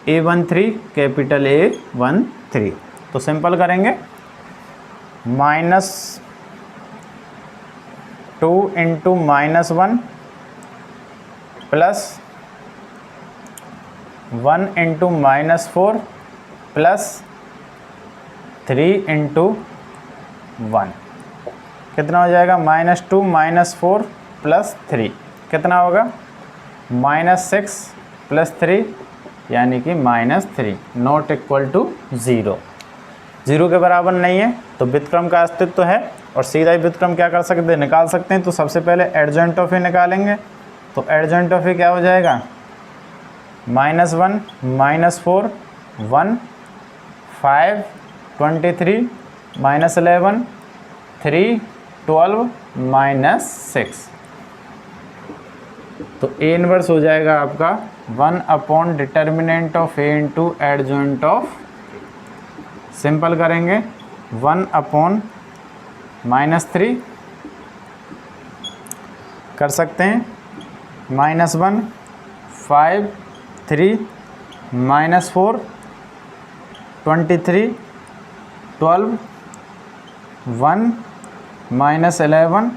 S1: A13 capital A13। तो सिंपल करेंगे, -2 × -1 प्लस 1 × -4 प्लस 3 × 1 कितना हो जाएगा? -2 -4 प्लस 3 कितना होगा? -6 प्लस 3 यानी कि -3, नॉट इक्वल टू 0। 0 के बराबर नहीं है तो व्युत्क्रम का अस्तित्व है और सीधा ही व्युत्क्रम क्या कर सकते हैं? निकाल सकते हैं। तो सबसे पहले एडजॉइंट ऑफ ए निकालेंगे। तो एडजॉइंट ऑफ ए क्या हो जाएगा? -1 -4 1 5 23 -11 3 12 -6। तो ए इनवर्स हो जाएगा आपका 1 determinant of A into adjoint of. Simple करेंगे, 1 -3 कर सकते हैं, -1 5 3 -4 23 12 1 -11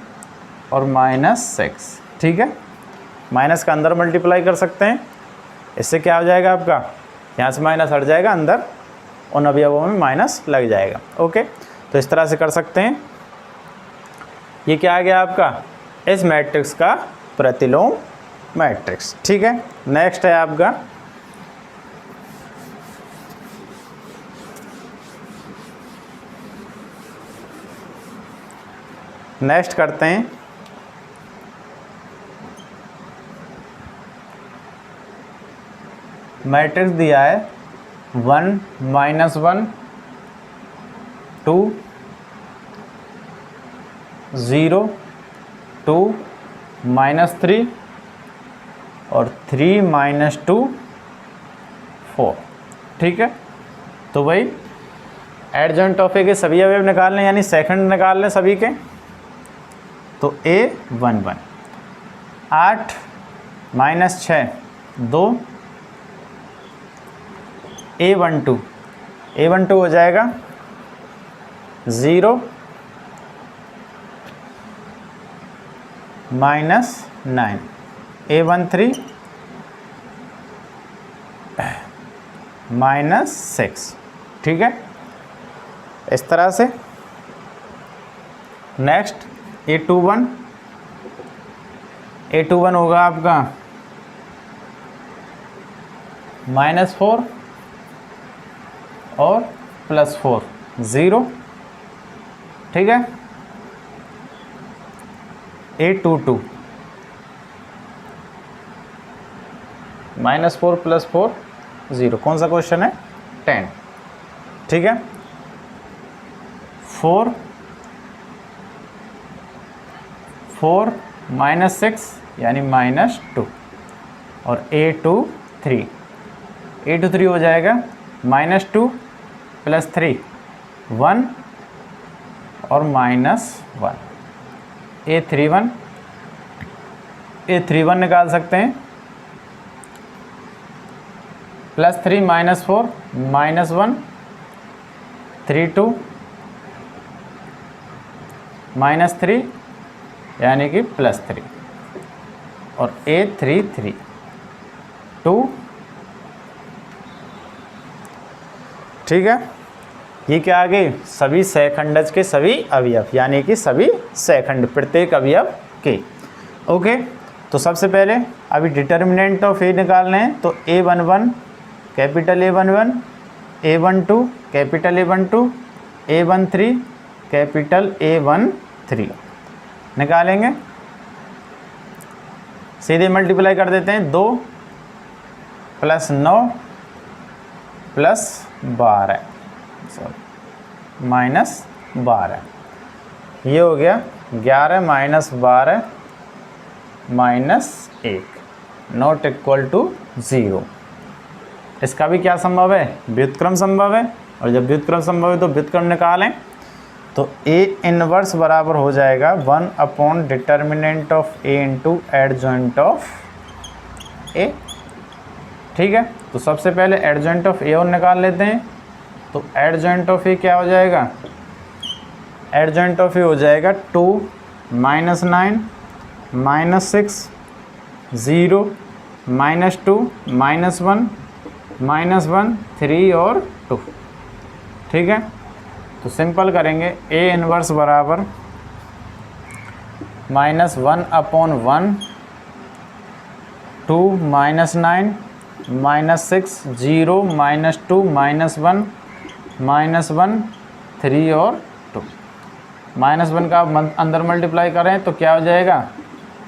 S1: और -6। ठीक है। माइनस का अंदर मल्टीप्लाई कर सकते हैं, इससे क्या हो जाएगा आपका? यहाँ से माइनस हट जाएगा, अंदर उन अवयवों में माइनस लग जाएगा। ओके, तो इस तरह से कर सकते हैं। ये क्या आ गया आपका? इस मैट्रिक्स का प्रतिलोम मैट्रिक्स। ठीक है। नेक्स्ट है आपका नेक्स्ट करते हैं मैट्रिक्स दिया है 1 -1 2 0 2 -3 और 3 -2 4। ठीक है। तो भाई एडजॉइंट ऑफ ए के सभी अवयव निकालने, यानी सेकंड निकाल लें सभी के। तो A11 8 -6 2 A12 हो जाएगा 0 -9 A13 -6। ठीक है। इस तरह से नेक्स्ट A21 होगा आपका -4 और +4 0। ठीक है। A22 -4 +4 0। कौन सा क्वेश्चन है? 10। ठीक है। 4 -6 यानी -2 और A23 हो जाएगा -2 + 3 1 और -1। A31 निकाल सकते हैं, +3 -4 -1 3 2 -3 यानी कि +3 और A33 2, ठीक है। ये क्या आ गए, सभी सहखंडज के सभी अवयव, यानी कि सभी सहखंड प्रत्येक अवयव के। ओके, तो सबसे पहले अभी डिटर्मिनेंट ऑफ ए निकालने हैं, तो A11 capital A11, A12 capital A12, A13 capital A13 निकालेंगे। सीधे मल्टीप्लाई कर देते हैं, 2 + 9 + 12 -12, ये हो गया 11 - 12 -1 नॉट इक्वल टू 0। इसका भी क्या संभव है, व्युत्क्रम संभव है, और जब व्युत्क्रम संभव है तो व्युत्क्रम निकालें। तो A इनवर्स बराबर हो जाएगा 1 determinant of A into adjoint of A, ठीक है। तो सबसे पहले एडजॉइंट ऑफ A और निकाल लेते हैं। तो एडजॉइंट ऑफ A क्या हो जाएगा, एडजॉइंट ऑफ A हो जाएगा 2 - 9 -6 0 -2 -1 -1 3 और 2, ठीक है। तो सिंपल करेंगे, A इनवर्स बराबर -1/1 2 - 9 -6 0 -2 -1 -1 3 और 2। -1 का अंदर मल्टीप्लाई करें तो क्या हो जाएगा,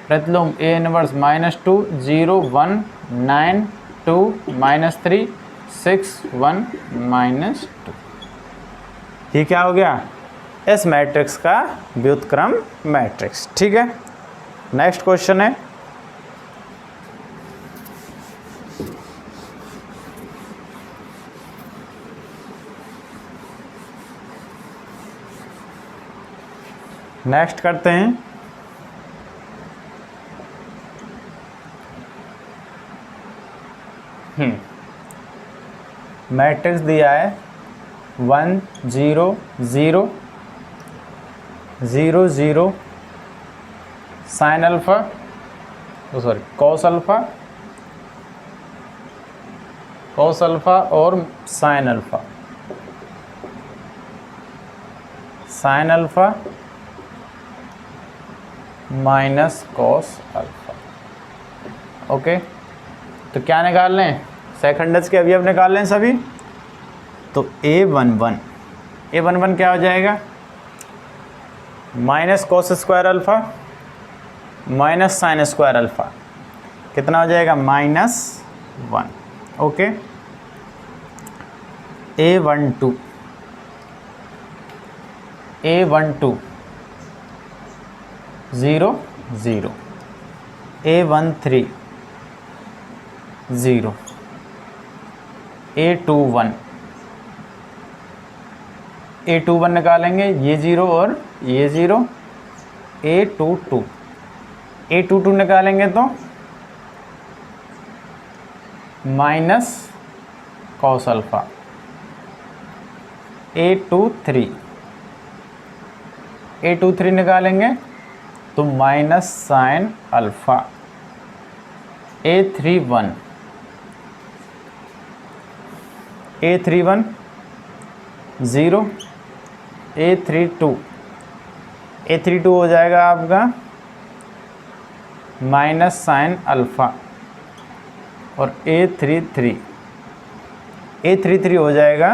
S1: प्रतिलोम A इनवर्स -2 0 1 9 2 -3 6 1 -2। ये क्या हो गया, इस मैट्रिक्स का व्युत्क्रम मैट्रिक्स, ठीक है। नेक्स्ट क्वेश्चन है, नेक्स्ट करते हैं। मैट्रिक्स दिया है 1 0 0 0 0 sine alpha, sorry cos alpha और sine alpha, minus cos alpha. Okay, तो क्या निकाल लें, सहखंडज के अवयव निकाल लें सभी। तो A11 क्या हो जाएगा, minus cos square alpha minus sine square alpha, कितना हो जाएगा, -1। ओके, A12 0 0 A13 0 A21 निकालेंगे, ये 0 और ये 0, A22 निकालेंगे तो माइनस कॉस अल्फा, A23 निकालेंगे तो minus sine alpha, A31 0 A32 हो जाएगा आपका माइनस साइन अल्फा, और A33 हो जाएगा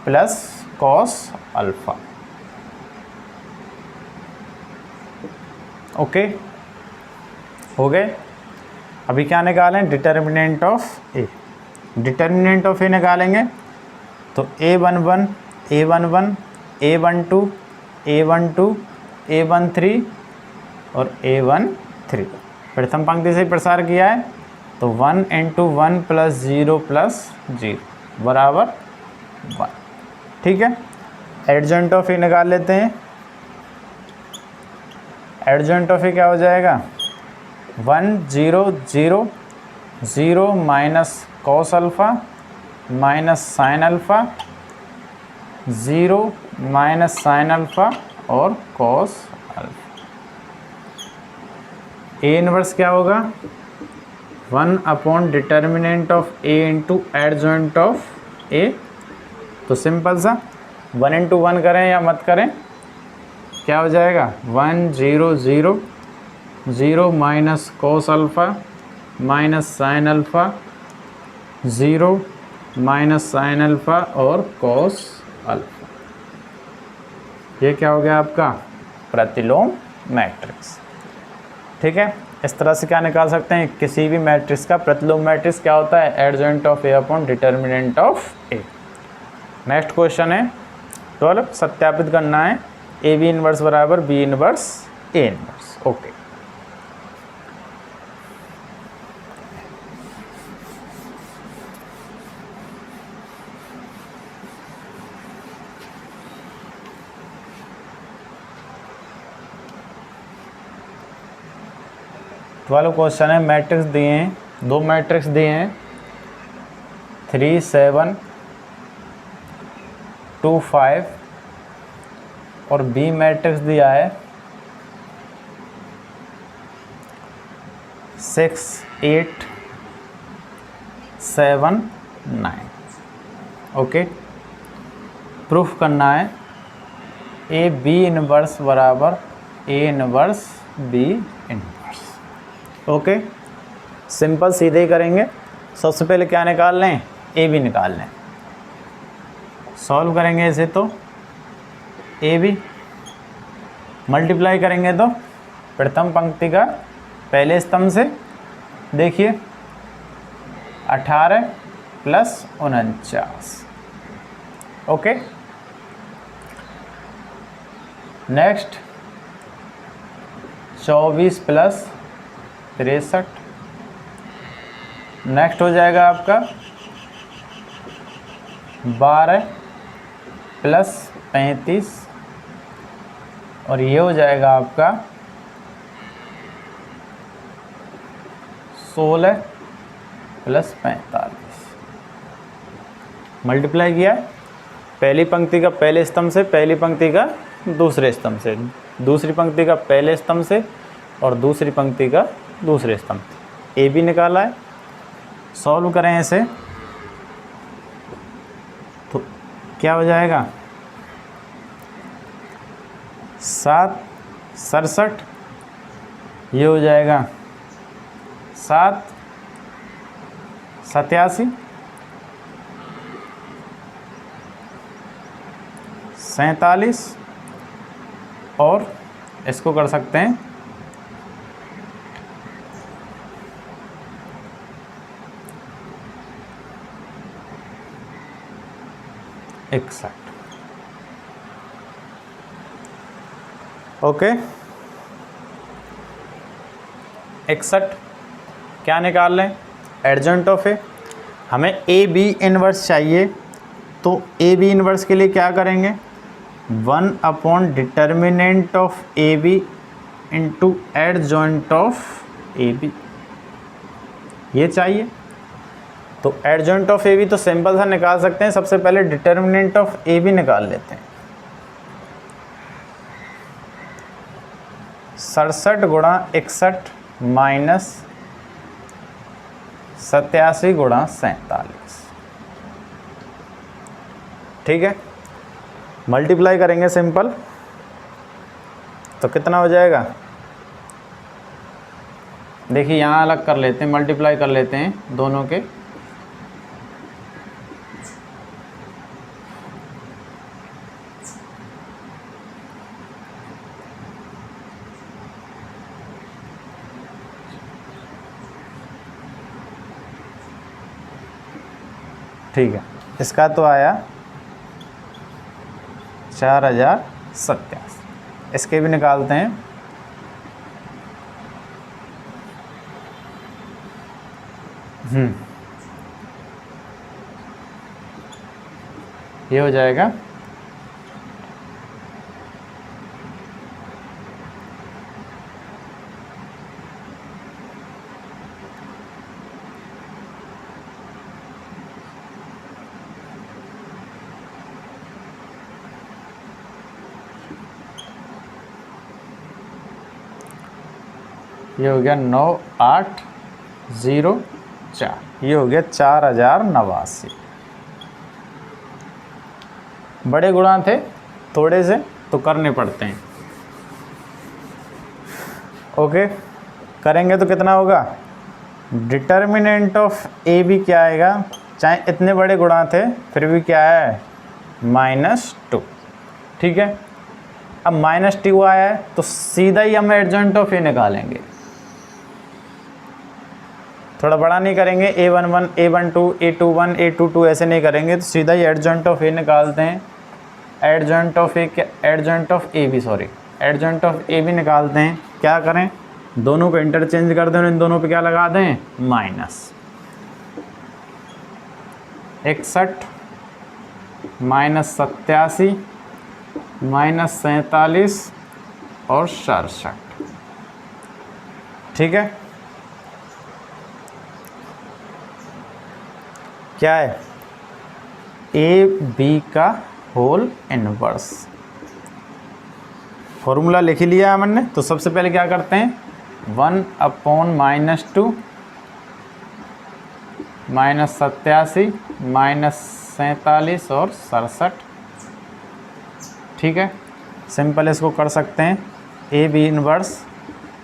S1: प्लस कॉस अल्फा। ओके, हो गए। अभी क्या निकालें, determinant of A. Determinant of A निकालेंगे तो A11 A12 A12 A13 और A13 प्रथम पंक्ति से प्रसार किया है, तो 1 × 1 + 0 + 0 बराबर 1, ठीक है। एडजॉइंट ऑफ ए निकाल लेते हैं। एडजॉइंट ऑफ ए क्या हो जाएगा, 1 0 0 0 minus cos alpha minus sine alpha 0 minus sine alpha और कॉस अल्फा। ए इनवर्स क्या होगा, 1 upon determinant of A into adjoint of A. तो सिंपल सा 1 इंटू 1 करें या मत करें, क्या हो जाएगा 1 0 0 0 minus cos alpha minus sine alpha 0 minus sine alpha और कोस अल्फ़ा। ये क्या हो गया आपका प्रतिलोम मैट्रिक्स। ठीक है, इस तरह से क्या निकाल सकते हैं, किसी भी मैट्रिक्स का प्रतिलोम मैट्रिक्स क्या होता है, adjoint of A upon determinant of A. Next question है 12, सत्यापित करना है ए बी इनवर्स बराबर B inverse A inverse. Okay, twelve question है, मैट्रिक्स दिए हैं, दो मैट्रिक्स दिए हैं 3 7 2 5 और बी मैट्रिक्स दिया है 6 8 7 9। ओके, प्रूफ करना है ए बी इनवर्स बराबर A inverse B inverse. Okay, simple सीधे ही करेंगे। सबसे पहले क्या निकाल लें, ए बी निकाल लें। सॉल्व करेंगे इसे तो ए बी मल्टीप्लाई करेंगे तो प्रथम पंक्ति का पहले स्तंभ से, देखिए 18 plus 49। Okay, next 24 plus 63। Next हो जाएगा आपका 12 प्लस 35 और ये हो जाएगा आपका 16 प्लस 45। मल्टीप्लाई किया पहली पंक्ति का पहले स्तंभ से, पहली पंक्ति का दूसरे स्तंभ से, दूसरी पंक्ति का पहले स्तंभ से और दूसरी पंक्ति का दूसरे स्तंभ से। ए बी निकाला है, सॉल्व करें इसे तो क्या हो जाएगा 7 67, ये हो जाएगा 7 87 47 और इसको कर सकते हैं 61। ओके, 61 क्या निकाल लें, एडजॉइंट ऑफ ए। हमें ए बी इनवर्स चाहिए तो ए बी इनवर्स के लिए क्या करेंगे, 1 upon determinant of A B into adjoint of A B, ये चाहिए। तो एडजॉइंट ऑफ ए बी तो सिंपल सा निकाल सकते हैं, सबसे पहले डिटर्मिनेंट ऑफ ए बी निकाल लेते हैं। 67 गुणा 61 माइनस 87 गुणा 47। ठीक है, मल्टीप्लाई करेंगे सिंपल तो कितना हो जाएगा, देखिए यहाँ अलग कर लेते हैं, मल्टीप्लाई कर लेते हैं दोनों के। ठीक है, इसका तो आया 4087, इसके भी निकालते हैं। ये हो जाएगा ये हो गया 9 8 0,4, ये हो गया 4089। बड़े गुणा थे थोड़े से तो करने पड़ते हैं। ओके, करेंगे तो कितना होगा, डिटर्मिनेंट ऑफ ए भी क्या आएगा, चाहे इतने बड़े गुणा थे फिर भी क्या है, -2। ठीक है, अब -2 आया है तो सीधा ही हम एडजॉइंट ऑफ ए निकालेंगे, थोड़ा बड़ा नहीं करेंगे, A11 A12 A21 A22 ऐसे नहीं करेंगे, तो सीधा ही एडजॉइंट ऑफ ए निकालते हैं। एडजॉइंट ऑफ ए क्या, एडजॉइंट ऑफ ए भी, सॉरी एडजॉइंट ऑफ ए भी निकालते हैं। क्या करें, दोनों को इंटरचेंज कर दें और इन दोनों पे क्या लगा दें, -61 -87 -47 और 67। ठीक है, क्या है, ए बी का होल इनवर्स। फॉर्मूला लिख लिया है हमने, तो सबसे पहले क्या करते हैं, 1/-2 -87 -47 और 67। ठीक है, सिंपल इसको कर सकते हैं, ए बी इनवर्स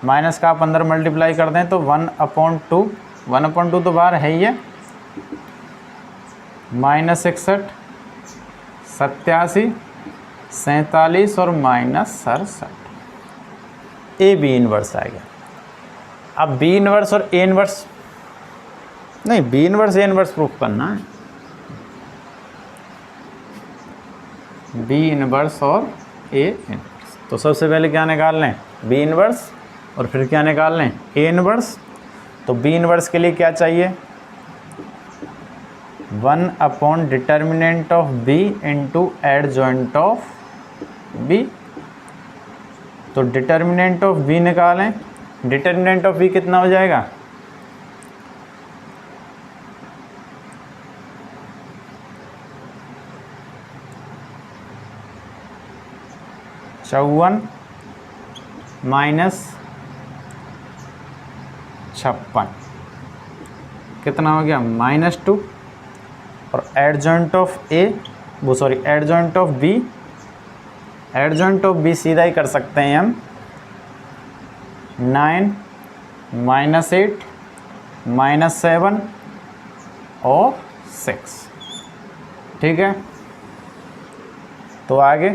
S1: माइनस का आप अंदर मल्टीप्लाई कर दें तो 1/2, 1/2 तो बाहर है ही है, -61 87 47 और -67, ए बी इनवर्स आ गया। अब बी इनवर्स और ए इनवर्स, नहीं B inverse A inverse proof करना है, बी इनवर्स और ए इनवर्स। तो सबसे पहले क्या निकाल लें, बी इनवर्स, और फिर क्या निकाल लें, ए इनवर्स। तो बी इनवर्स के लिए क्या चाहिए, determinant determinant of B into adjoint of B. तो डिटर्मिनेंट ऑफ बी निकालें, डिटर्मिनेंट ऑफ बी कितना हो जाएगा, -54 -56 कितना हो गया, -2, और एडजॉइंट ऑफ ए, वो sorry adjoint of B, adjoint of B सीधा ही कर सकते हैं हम, 9 -8 -7 और 6। ठीक है, तो आगे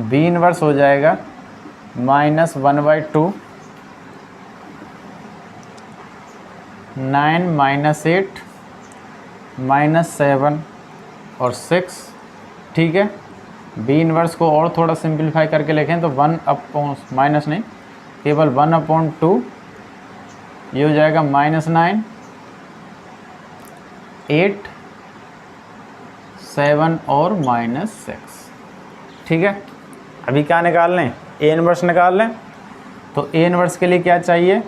S1: बी इनवर्स हो जाएगा -1/2 9 -8 -7 और 6। ठीक है, बी इनवर्स को और थोड़ा सिंप्लीफाई करके लिखें तो 1/, माइनस नहीं, केवल 1/2, ये हो जाएगा -9 8 7 और -6। ठीक है, अभी क्या निकाल लें, ए इनवर्स निकाल लें। तो ए इनवर्स के लिए क्या चाहिए,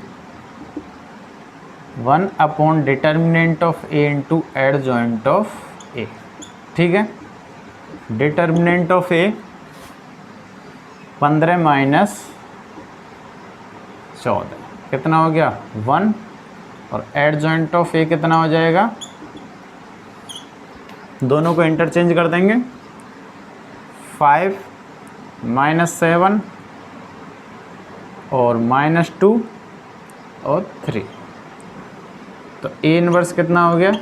S1: determinant determinant of A into adjoint of A. ठीक है, डिटर्मिनेंट ऑफ ए 15 -14 कितना हो गया, 1, और एडजॉइंट ऑफ ए कितना हो जाएगा, दोनों को इंटरचेंज कर देंगे, 5 -7 और -2 और 3। तो ए इनवर्स कितना हो गया,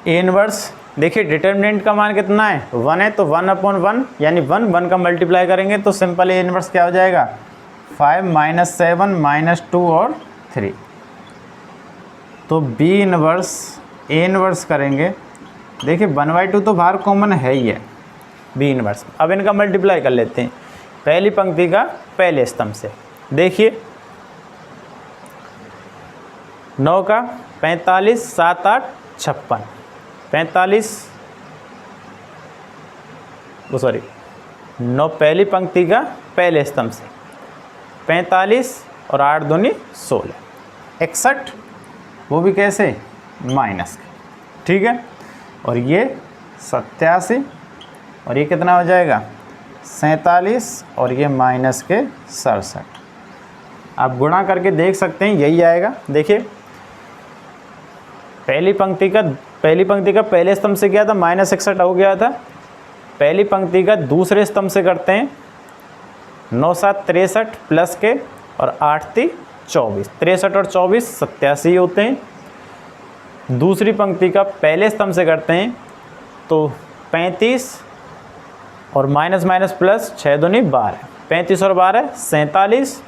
S1: ए इनवर्स देखिए डिटर्मिनेंट का मान कितना है, 1 है, तो 1/1 यानी 1 का मल्टीप्लाई करेंगे तो सिंपल ए इनवर्स क्या हो जाएगा, 5 -7 -2 और 3। तो बी इनवर्स ए इनवर्स करेंगे, देखिए 1/2 तो बाहर कॉमन है ही है बी इनवर्स। अब इनका मल्टीप्लाई कर लेते हैं, पहली पंक्ति का पहले स्तंभ से। देखिए 9 का 45 7 8 56, 45 वो सॉरी 9 पहली पंक्ति का पहले स्तंभ से, 45 और 8 दूनी 16, 61 वो भी कैसे, माइनस के। ठीक है, और ये 87 और ये कितना हो जाएगा, 47 और ये -67। आप गुणा करके देख सकते हैं, यही आएगा। देखिए पहली पंक्ति का पहले स्तंभ से क्या था, -61 हो गया था। पहली पंक्ति का दूसरे स्तंभ से करते हैं, 9 7 63 प्लस के और 8 3 24, 63 और 24 87 होते हैं। दूसरी पंक्ति का पहले स्तंभ से करते हैं तो 35 और माइनस माइनस प्लस 6 दूनी 12, 35 और 12 47।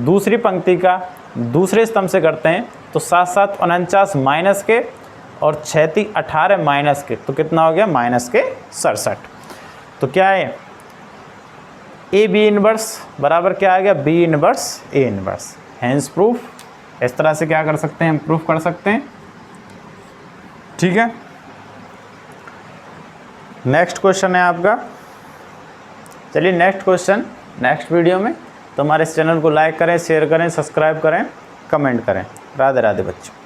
S1: दूसरी पंक्ति का दूसरे स्तंभ से करते हैं तो 7 7 49 माइनस के और 6 3 18 माइनस के, तो कितना हो गया माइनस के 67। तो क्या है ए बी इनवर्स बराबर क्या आ गया, B inverse A inverse. Hence proof. इस तरह से क्या कर सकते हैं, हम प्रूफ कर सकते हैं। ठीक है, नेक्स्ट क्वेश्चन है आपका। चलिए नेक्स्ट क्वेश्चन नेक्स्ट वीडियो में। तो हमारे इस चैनल को लाइक करें, शेयर करें, सब्सक्राइब करें, कमेंट करें। राधे राधे बच्चों।